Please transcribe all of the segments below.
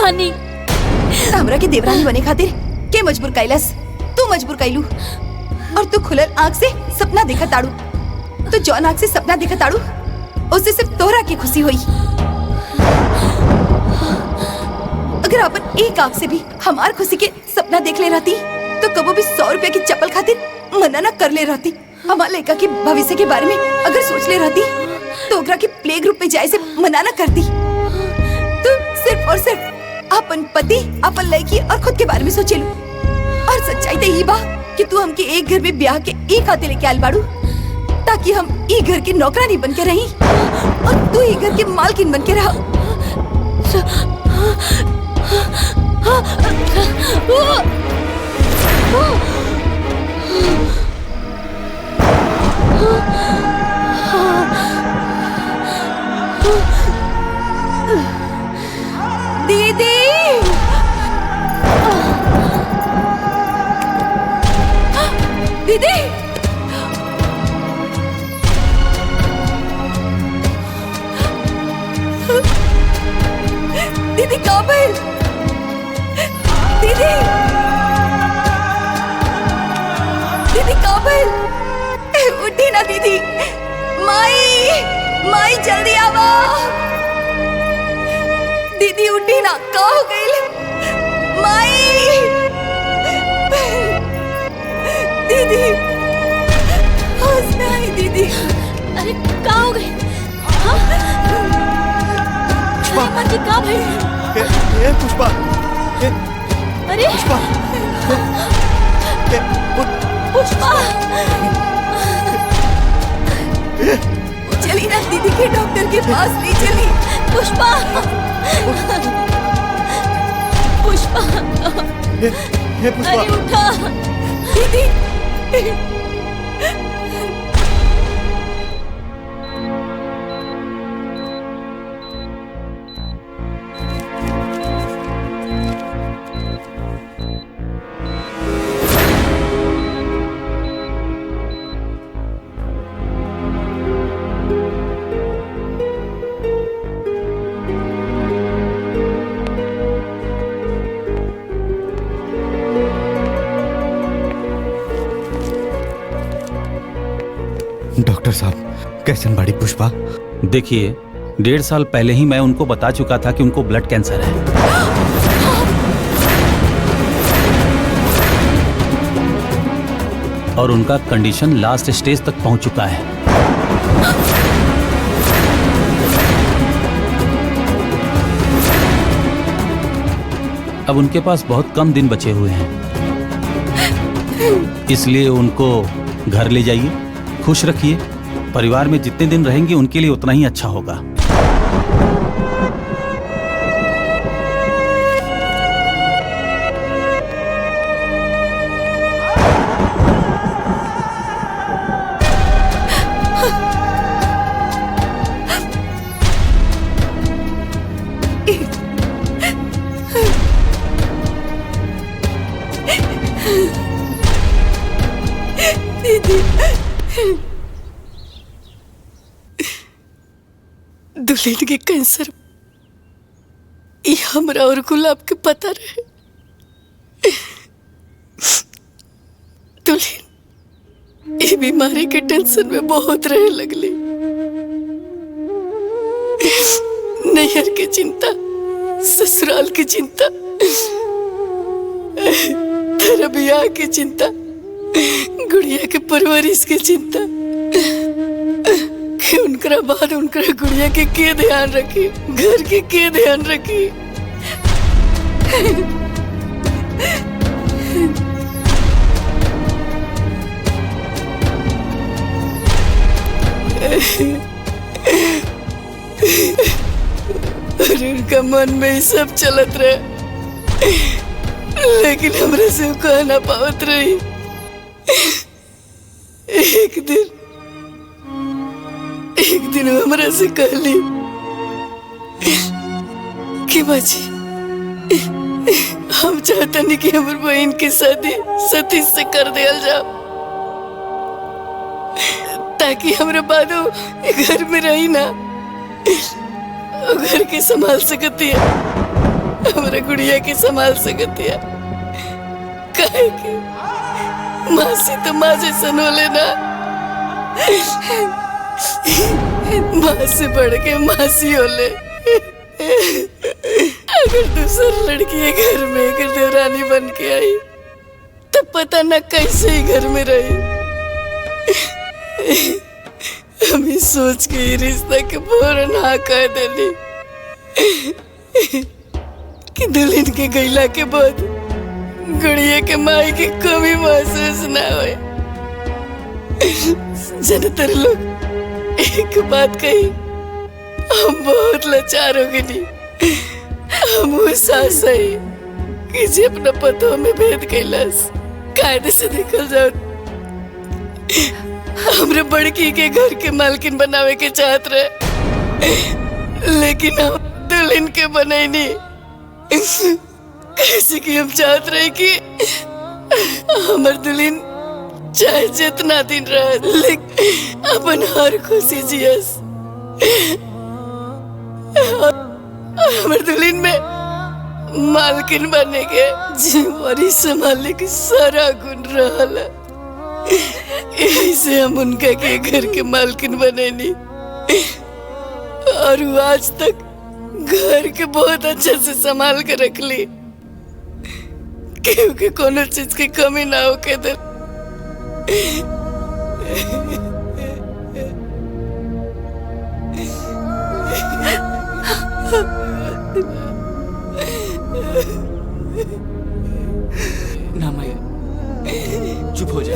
कहानी। हमरा के देवरानी बने खातिर के मजबूर कैलस? तू मजबूर कैलू और तू खुलल आँख से सपना देखा ताड़ू। तो जौन आँख से सपना देखा ताड़ू उससे सिर्फ तोहरा की खुशी हुई। अगर अपन एक आँख से भी हमार खुशी के सपना देख ले रहती तो कबो भी 100 रुपया की चप्पल खातिर मना न कर ले रहती। हमार लड़का के भविष्य के बारे में अगर सोच ले रहती तो ओकरा के प्ले ग्रुप में जाए से मना न करती। तू सिर्फ और सिर्फ अपन पति, अपन लड़की और खुद के बारे में सोचेलू। और सच्चाई तो यही बा कि तू हमके एक घर में ब्याह के एक हाथे लेके आल बाड़ू ताकि हम ई घर की नौकरानी बन के रही और तू ई घर के मालकिन बन के रहा। दीदी, दीदी, दीदी काबिल, दीदी, दीदी काबिल, उठी ना दीदी। माई, माई जल्दी आवा। दीदी उठी ना, का हो गई? माई, दीदी, होश में आई दीदी। अरे का हो गई? पुष्पा जी का भाई? ए पुष्पा, अरे पुष्पा, पुष्पा, चली ना दीदी के डॉक्टर के पास ले चली। पुष्पा, पुष्पा, पुष्पा, अरे उठा दीदी। डॉक्टर साहब कैसन बाड़ी पुष्पा? देखिए, 1.5 साल पहले ही मैं उनको बता चुका था कि उनको ब्लड कैंसर है। और उनका कंडीशन लास्ट स्टेज तक पहुंच चुका है। अब उनके पास बहुत कम दिन बचे हुए हैं, इसलिए उनको घर ले जाइए, खुश रखिए। परिवार में जितने दिन रहेंगे उनके लिए उतना ही अच्छा होगा। दुल्हन के कैंसर ये हमरा और गुलाब के पता रहे। दुल्हन ये बीमारी के टेंशन में बहुत रहे लगली। नैहर की चिंता, ससुराल की चिंता, तेरा ब्याह की चिंता, गुड़िया के परवरिश की चिंता कि उनका बाद उनका गुड़िया के ध्यान रखी, घर के ध्यान रखी। और उनका मन में ही सब चलत रहे, लेकिन हमरा से कह ना पावत रही। एक दिन हमरा से कहली कि बाजी हम चाहते नहीं कि हमारी बहन की शादी सतीश से कर दिया जाओ, ताकि हमारे बाद घर में रही ना, घर के संभाल सकती है। हमारे गुड़िया के संभाल सकती है। काहे कि मासी तो माँ जैसन होले ना, माँ से बढ़ के मासी होले। अगर दूसर लड़की ये घर में अगर देवरानी बन के आई तो पता न कैसे ही घर में रही। हमें सोच के ये रिश्ता के फौरन हाँ कह देली कि दुल्हन के गैला के बाद गुड़िया के माई की कमी महसूस ना होए। जनतर लोग एक बात कही, हम बहुत लाचार हो गई। हम वो सास है कि जे अपना पतों में भेद कैलास कायदे से निकल जाओ। हमरे बड़की के घर के मालकिन बनावे के चाहत रहे, लेकिन हम दुल्हन के बने नहीं। कैसे कि हम चाहत रहे कि हमर दुल्हन चाहे जितना दिन रहे लेकिन अपन हर खुशी जियस। हमर दुल्हन में मालकिन बने के जिम्मेवारी संभालने की सारा गुण रहल। ऐसे हम उनका के घर के मालकिन बने नहीं, और वो आज तक घर के बहुत अच्छे से संभाल के रख ली, क्योंकि कोनो चीज की कमी ना हो के दर। ना माया, चुप हो जा।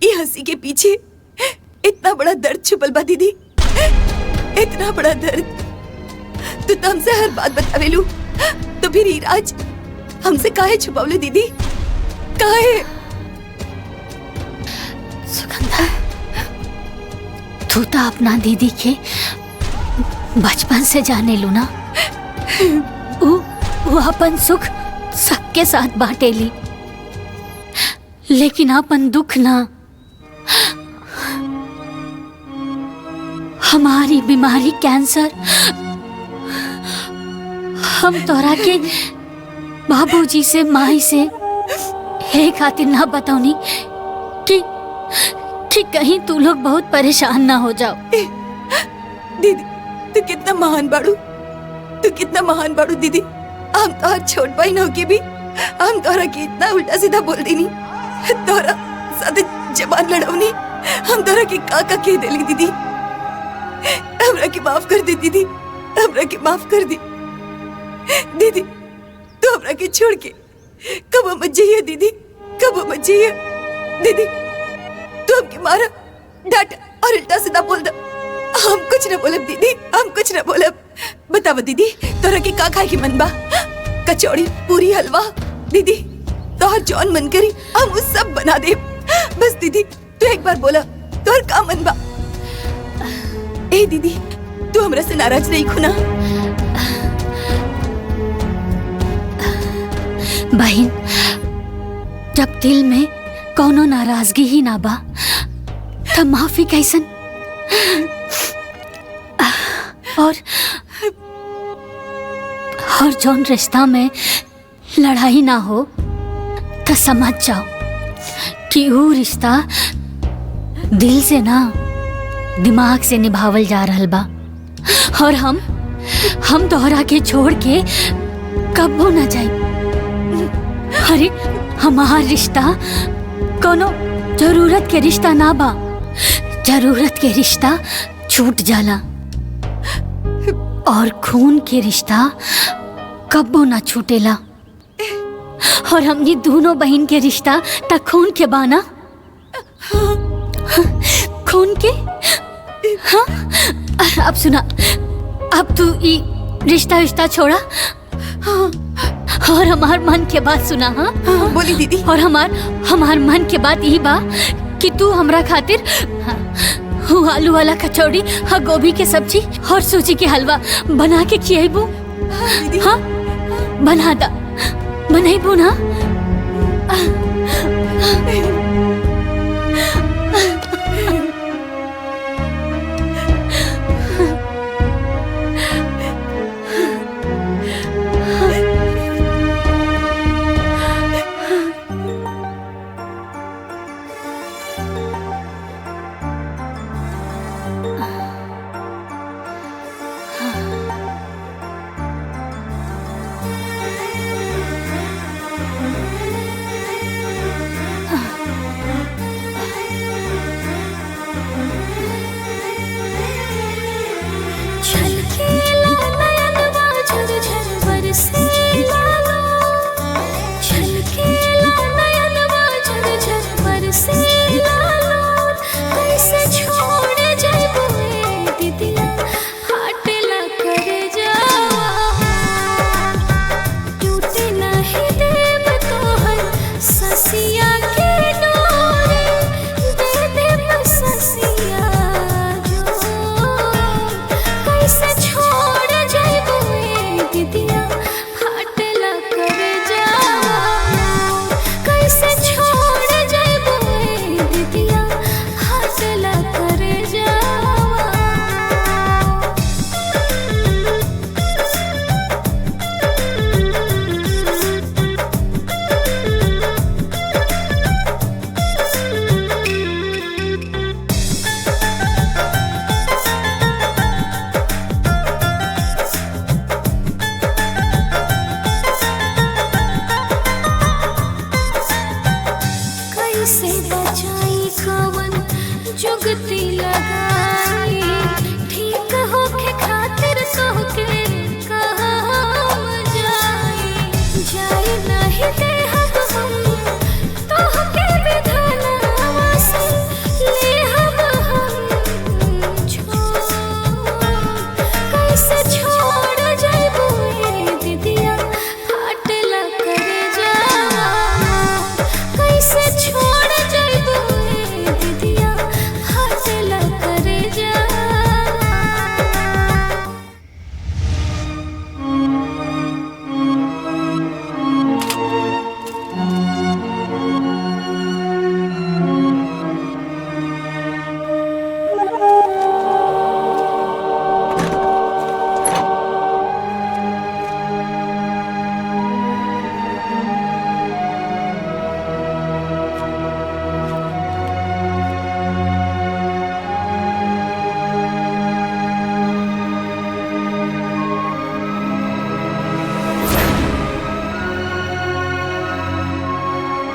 ये हंसी के पीछे इतना बड़ा दर्द छुपल बा दीदी, इतना बड़ा दर्द। तू तो हमसे हर बात बतावेलू, तो फिर ईराज हमसे काहे छुपावलू दीदी, काहे? सुगंधा, तू तो अपना दीदी के बचपन से जाने लू ना। वो अपन सुख सबके साथ बांटेली, लेकिन अपन दुख ना। हमारी बीमारी कैंसर हम तोरा के बाबूजी से माई से हे खातिर ना बताऊनी कि कहीं तू लोग बहुत परेशान ना हो जाओ। दीदी तू कितना महान बाड़ू, तू कितना महान बाड़ू दीदी। हम तो छोट बहन होके भी हम तोरा की इतना उल्टा सीधा बोल देनी, तोरा साथे जबान लड़ौनी, हम तोरा की काका कह देली दीदी। हमरा की माफ कर दे दीदी, हमरा की माफ कर दे दीदी। तू हमरा के छोड़ के कब मत जाइए दीदी, कब मत जाइए दीदी। तू हमकी मारा, डांटा और उल्टा सीधा बोल दे, हम कुछ न बोलब दीदी, हम कुछ न बोलब। बतावा दीदी, तोरा के का खाए की मन बा? कचौड़ी, पूरी, हलवा दीदी, तोहर जौन मन करी हम उस सब बना दे। बस दीदी तू एक बार बोला, तोहर का मन बा? ए दीदी, तू हमरा से नाराज नहीं खुना? बहन, जब दिल में कोनो नाराजगी ही ना बा, तब माफी कैसन और जौन रिश्ता में लड़ाई ना हो तो समझ जाओ कि वो रिश्ता दिल से ना दिमाग से निभावल जा रहल बा। और हम तोहरा के छोड़ के कब्बो ना जाई। अरे हमार रिश्ता कोनो जरूरत के रिश्ता ना बा। जरूरत के रिश्ता छूट जाला और खून के रिश्ता कब्बो ना छूटेला। और हमनी दोनों बहन के रिश्ता त खून के बाना। खून के हाँ? अब सुना, अब तू ई रिश्ता छोड़ा और हमार मन के बात सुना। हाँ बोली दीदी। और हमार मन के बात यही बा कि तू हमरा खातिर आलू वाला कचौड़ी हाँ गोभी के सब्जी और सूजी के हलवा बना के खियाबू। हाँ बना दा, बनाइबू ना।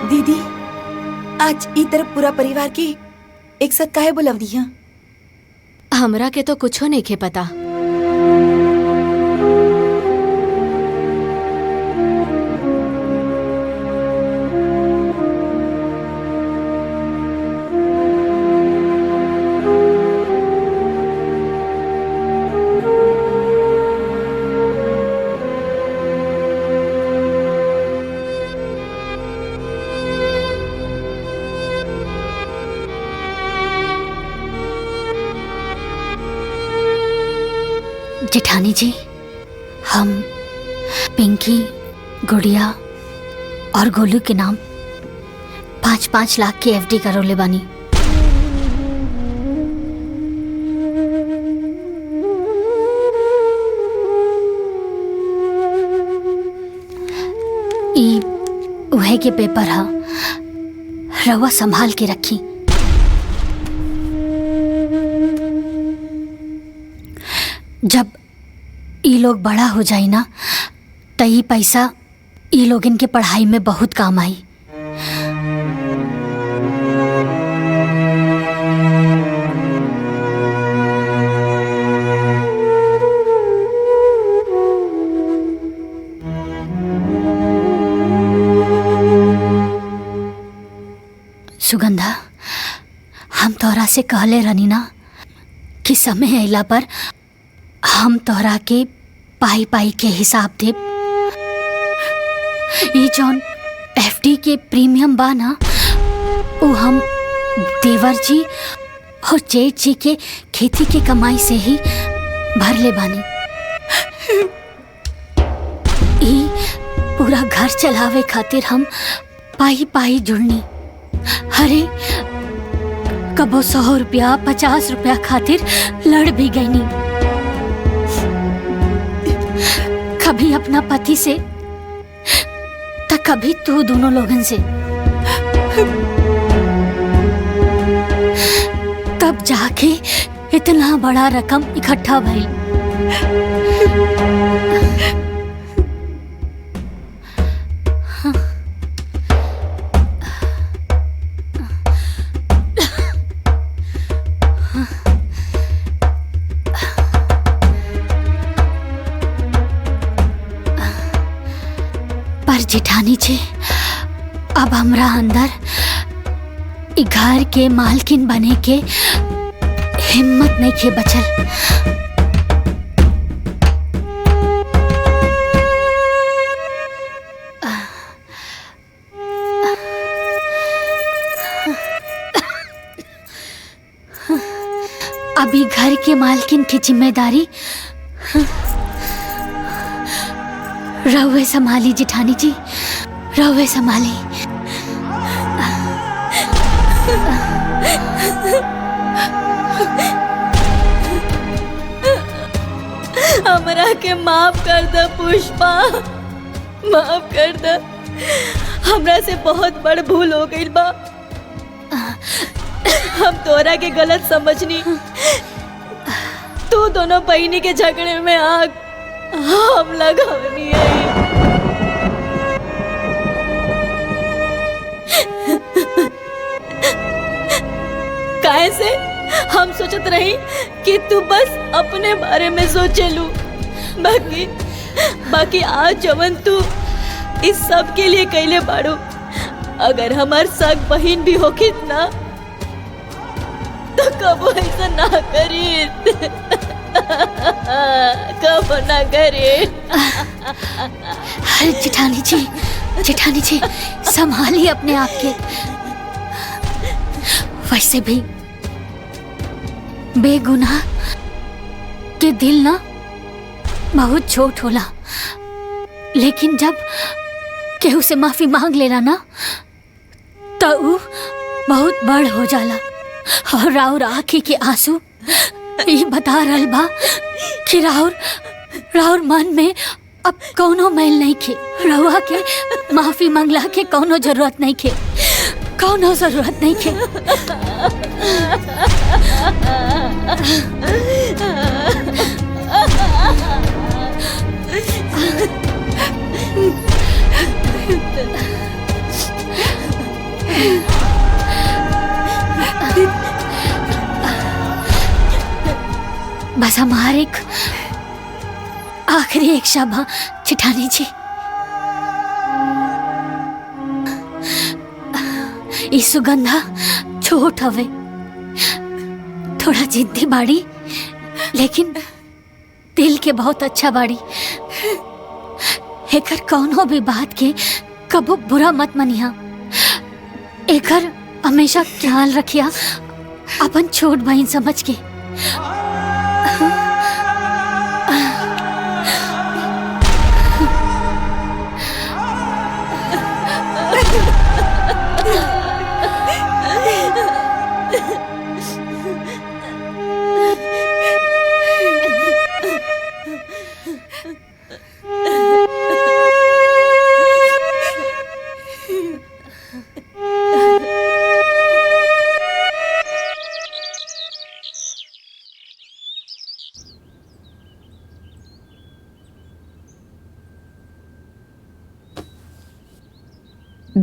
दीदी आज ई तरफ पूरा परिवार के एक साथ काहे बुलावनी है? हमरा के तो कुछो नहीं के पता। जेठानी जी, हम पिंकी, गुड़िया और गोलू के नाम 5-5 लाख की एफडी करोले बानी। पढ़े के पेपर है, रवा संभाल के रखी। जब ये लोग बड़ा हो जाए ना तो ये पैसा ये लोग इनके पढ़ाई में बहुत काम आई। सुगंधा, हम तोरा से कहले रहनी ना कि समय अइला पर हम तोरा के पाई पाई के हिसाब देब। ये जौन एफडी के प्रीमियम बा ना वो हम देवर जी और जेठ जी के खेती के कमाई से ही भर ले बानी। ये पूरा घर चलावे खातिर हम पाई पाई जुड़नी। अरे कबो 100 रुपया 50 रुपया खातिर लड़ भी गई नी। कभी अपना पति से तो कभी तू दोनों लोगन से। तब जाके इतना बड़ा रकम इकट्ठा भइल। पर जेठानी जी, अब हमरा अंदर इ घर के मालकिन बने के हिम्मत नहीं के बचल। अभी घर के मालकिन की जिम्मेदारी रहुए संभाली जेठानी जी, रहुए संभाली। हमरा के माफ कर दे पुष्पा, माफ कर दे। हमरा से बहुत बड़ भूल हो गई बा। हम तोरा के गलत समझनी। तू दोनों बहिनी के झगड़े में आग हम लगवनी है। काहे से हम सोचत रही कि तू बस अपने बारे में सोचेलू। बाकी आज जवन तू इस सब के लिए कैले बाड़ू, अगर हमार सग बहन भी होगी ना तो कबो ऐसा ना करी। कब ना करे। अरे जेठानी जी, जेठानी जी संभालिए अपने आप के। वैसे भी बेगुनाह के दिल ना बहुत छोट होला, लेकिन जब केहू से माफी मांग लेला ना तो ऊ बहुत बड़ हो जाला। और राउर आँखी के आंसू ये बता रहल बा कि राउर मन में अब कौनो मैल नहीं खे। रउआ के माफी मांगला के कौनो जरूरत नहीं खे, कौनो जरूरत नहीं खे। बस हमारे एक आखिरी एक शब्द जेठानी जी, ई सुगंधा छोट हवे, थोड़ा जिद्दी बाड़ी, लेकिन दिल के बहुत अच्छा बाड़ी। एकर कौनो भी बात के कबो बुरा मत मनिहा। एकर हमेशा ख्याल रखिया अपन छोट बहन समझ के।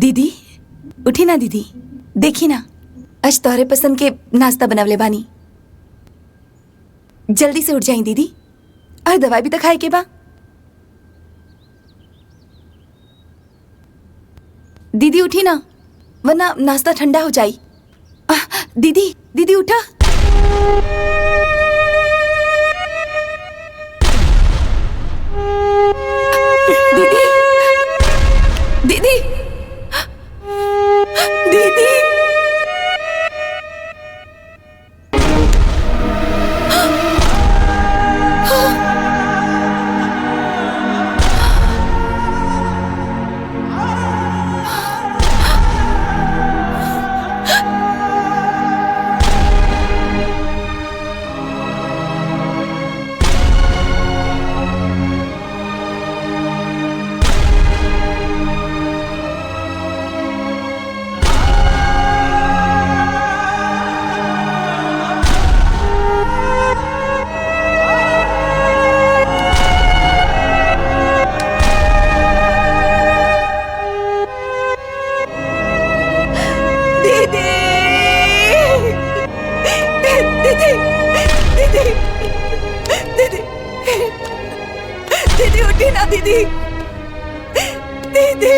दीदी उठी ना दीदी, देखी ना आज तोहरे पसंद के नाश्ता बनवले बानी। जल्दी से उठ जाई दीदी, और दवाई भी तो खाए के बा। दीदी उठी ना, वरना नाश्ता ठंडा हो जाई। दीदी दीदी उठा। दीदी दीदी दीदी दीदी उठी ना दीदी, दीदी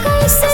कैसे